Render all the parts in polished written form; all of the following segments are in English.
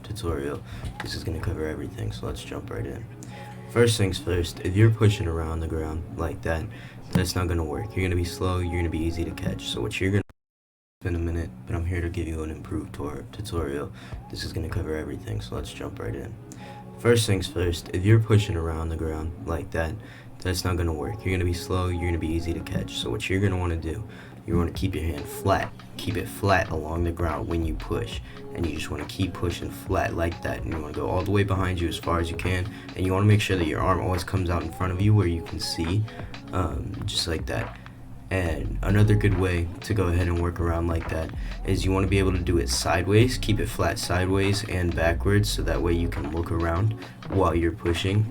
tutorial. This is going to cover everything, so let's jump right in. First things first, if you're pushing around the ground like that, that's not going to work. You're going to be slow, you're going to be easy to catch. So what you're going to spend a minute, but I'm here to give you an improved tutorial. This is going to cover everything, so let's jump right in. First things first, if you're pushing around the ground like that, that's not going to work. You're going to be slow, you're going to be easy to catch. So what you're going to want to do, you want to keep your hand flat. Keep it flat along the ground when you push. And you just want to keep pushing flat like that. And you want to go all the way behind you as far as you can. And you want to make sure that your arm always comes out in front of you where you can see, just like that. And another good way to go ahead and work around like that is you want to be able to do it sideways. Keep it flat sideways and backwards, so that way you can look around while you're pushing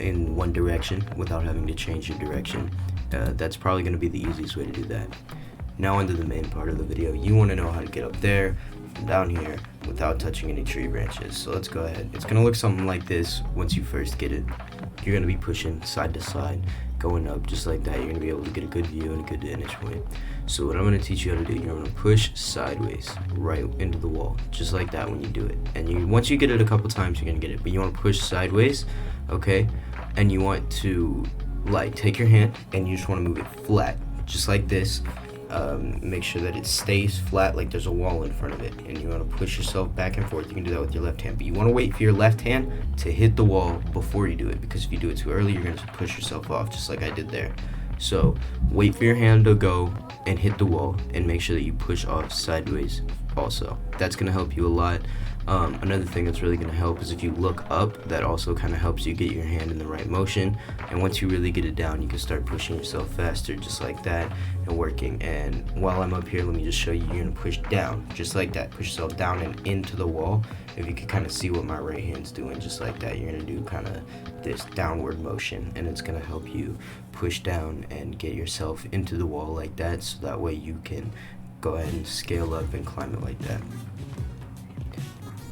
in one direction without having to change your direction. That's probably going to be the easiest way to do that. Now onto the main part of the video. You want to know how to get up there from down here without touching any tree branches. So let's go ahead. It's going to look something like this once you first get it. You're going to be pushing side to side, going up just like that. You're going to be able to get a good view and a good vantage point. So what I'm going to teach you how to do, you're going to push sideways right into the wall, just like that when you do it. And once you get it a couple times, you're going to get it. But you want to push sideways, okay? And you want to take your hand and you just want to move it flat, just like this. Make sure that it stays flat, like there's a wall in front of it, and you want to push yourself back and forth. You can do that with your left hand, but you want to wait for your left hand to hit the wall before you do it, because if you do it too early, you're going to push yourself off, just like I did there. So wait for your hand to go and hit the wall, and make sure that you push off sideways also. That's going to help you a lot. Another thing that's really going to help is if you look up. That also kind of helps you get your hand in the right motion, and once you really get it down, you can start pushing yourself faster, just like that, and working. And while I'm up here, let me just show you. You're going to push down just like that. Push yourself down and into the wall. If you can kind of see what my right hand's doing, just like that, you're going to do kind of this downward motion, and it's going to help you push down and get yourself into the wall like that, so that way you can go ahead and scale up and climb it like that.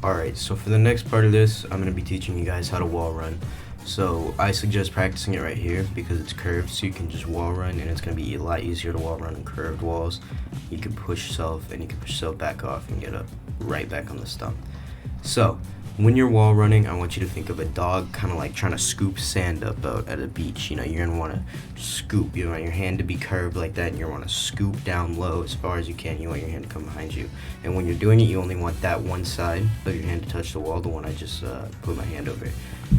Alright, so for the next part of this, I'm going to be teaching you guys how to wall run. So I suggest practicing it right here because it's curved, so you can just wall run, and it's going to be a lot easier to wall run on curved walls. You can push yourself, and you can push yourself back off and get up right back on the stump. So when you're wall running, I want you to think of a dog kind of like trying to scoop sand up out at a beach. You know, you're going to want to scoop. You want your hand to be curved like that, and you want to scoop down low as far as you can. You want your hand to come behind you. And when you're doing it, you only want that one side of your hand to touch the wall, the one I just put my hand over.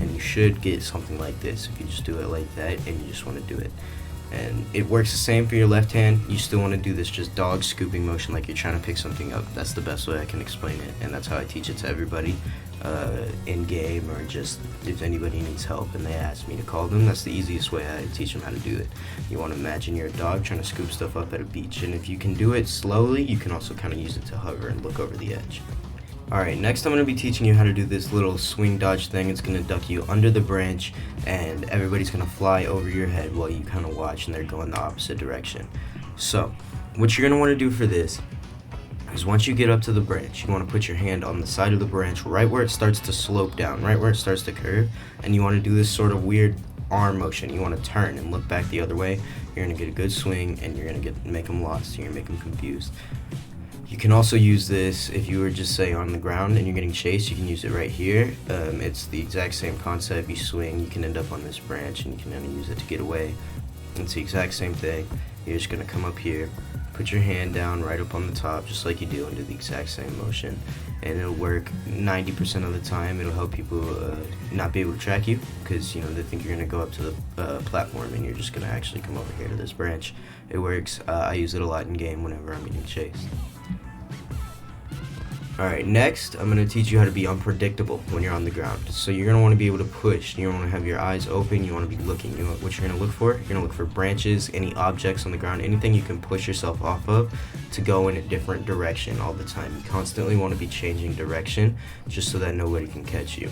And you should get something like this if you just do it like that and you just want to do it. And it works the same for your left hand. You still want to do this just dog scooping motion like you're trying to pick something up. That's the best way I can explain it, and that's how I teach it to everybody in game, or just if anybody needs help and they ask me to call them. That's the easiest way I teach them how to do it. You want to imagine you're a dog trying to scoop stuff up at a beach, and if you can do it slowly, you can also kind of use it to hover and look over the edge. Alright, next I'm going to be teaching you how to do this little swing dodge thing. It's going to duck you under the branch, and everybody's going to fly over your head while you kind of watch, and they're going the opposite direction. So what you're going to want to do for this is, once you get up to the branch, you want to put your hand on the side of the branch right where it starts to slope down, right where it starts to curve, and you want to do this sort of weird arm motion. You want to turn and look back the other way. You're going to get a good swing, and you're going to make them lost. You're going to make them confused. You can also use this if you were just, say, on the ground and you're getting chased. You can use it right here. It's the exact same concept. You swing, you can end up on this branch, and you can only use it to get away. It's the exact same thing. You're just going to come up here, put your hand down right up on the top, just like you do, and do the exact same motion. And it'll work 90% of the time. It'll help people not be able to track you, because they think you're going to go up to the platform, and you're just going to actually come over here to this branch. It works. I use it a lot in game whenever I'm getting chased. Alright, next I'm going to teach you how to be unpredictable when you're on the ground. So you're going to want to be able to push. You want to have your eyes open. You want to be looking. You know what you're going to look for? You're going to look for branches, any objects on the ground, anything you can push yourself off of to go in a different direction all the time. You constantly want to be changing direction just so that nobody can catch you.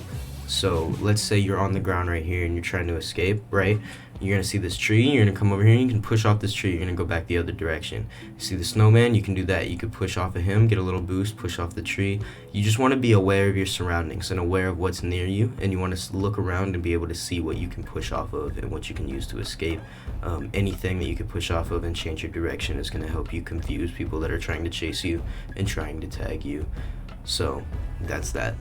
So let's say you're on the ground right here and you're trying to escape, right? You're going to see this tree, you're going to come over here, and you can push off this tree, you're going to go back the other direction. See the snowman? You can do that. You could push off of him, get a little boost, push off the tree. You just want to be aware of your surroundings and aware of what's near you, and you want to look around and be able to see what you can push off of and what you can use to escape. Anything that you can push off of and change your direction is going to help you confuse people that are trying to chase you and trying to tag you. So that's that.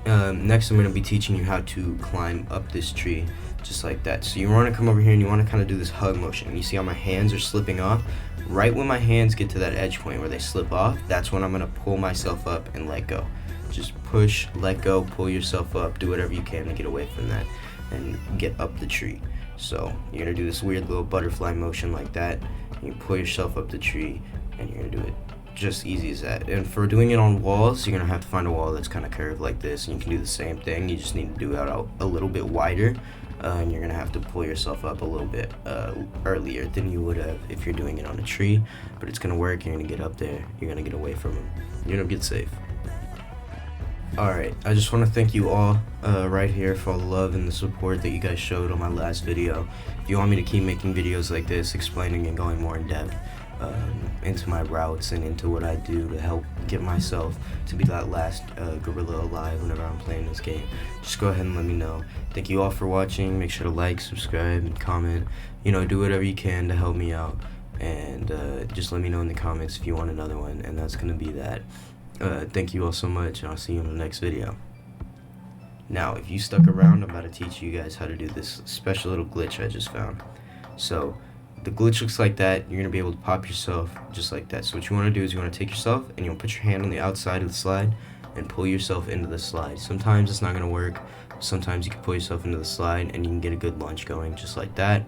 Next, I'm going to be teaching you how to climb up this tree, just like that. So you want to come over here and you want to kind of do this hug motion. You see how my hands are slipping off? Right when my hands get to that edge point where they slip off, that's when I'm going to pull myself up and let go. Just push, let go, pull yourself up, do whatever you can to get away from that and get up the tree. So you're going to do this weird little butterfly motion like that. You pull yourself up the tree and you're going to do it just easy as that. And for doing it on walls, you're gonna have to find a wall that's kind of curved like this, and you can do the same thing. You just need to do it out a little bit wider, and you're gonna have to pull yourself up a little bit earlier than you would have if you're doing it on a tree. But it's gonna work. You're gonna get up there, you're gonna get away from them, you're gonna get safe. Alright, I just want to thank you all right here for all the love and the support that you guys showed on my last video. If you want me to keep making videos like this, explaining and going more in depth into my routes and into what I do to help get myself to be that last gorilla alive whenever I'm playing this game, just go ahead and let me know. Thank you all for watching. Make sure to like, subscribe, and comment. Do whatever you can to help me out, and just let me know in the comments if you want another one, and that's gonna be that. Thank you all so much, and I'll see you in the next video. Now, if you stuck around, I'm about to teach you guys how to do this special little glitch I just found. So the glitch looks like that. You're going to be able to pop yourself just like that. So what you want to do is you want to take yourself and you'll put your hand on the outside of the slide and pull yourself into the slide. Sometimes it's not going to work. Sometimes you can pull yourself into the slide and you can get a good launch going just like that.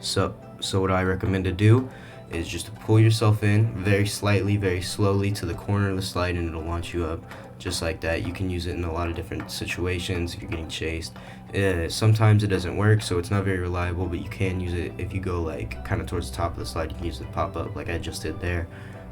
So what I recommend to do is just to pull yourself in very slightly, very slowly to the corner of the slide, and it'll launch you up just like that. You can use it in a lot of different situations if you're getting chased. Sometimes it doesn't work, so it's not very reliable, but you can use it if you go like kind of towards the top of the slide. You can use it to pop up like I just did there,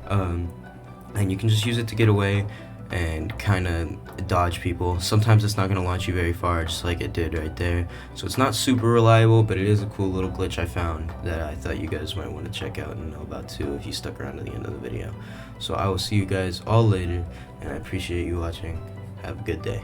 and you can just use it to get away and kind of dodge people. Sometimes it's not going to launch you very far, just like it did right there. So it's not super reliable, but it is a cool little glitch I found that I thought you guys might want to check out and know about too if you stuck around to the end of the video. So I will see you guys all later, and I appreciate you watching. Have a good day.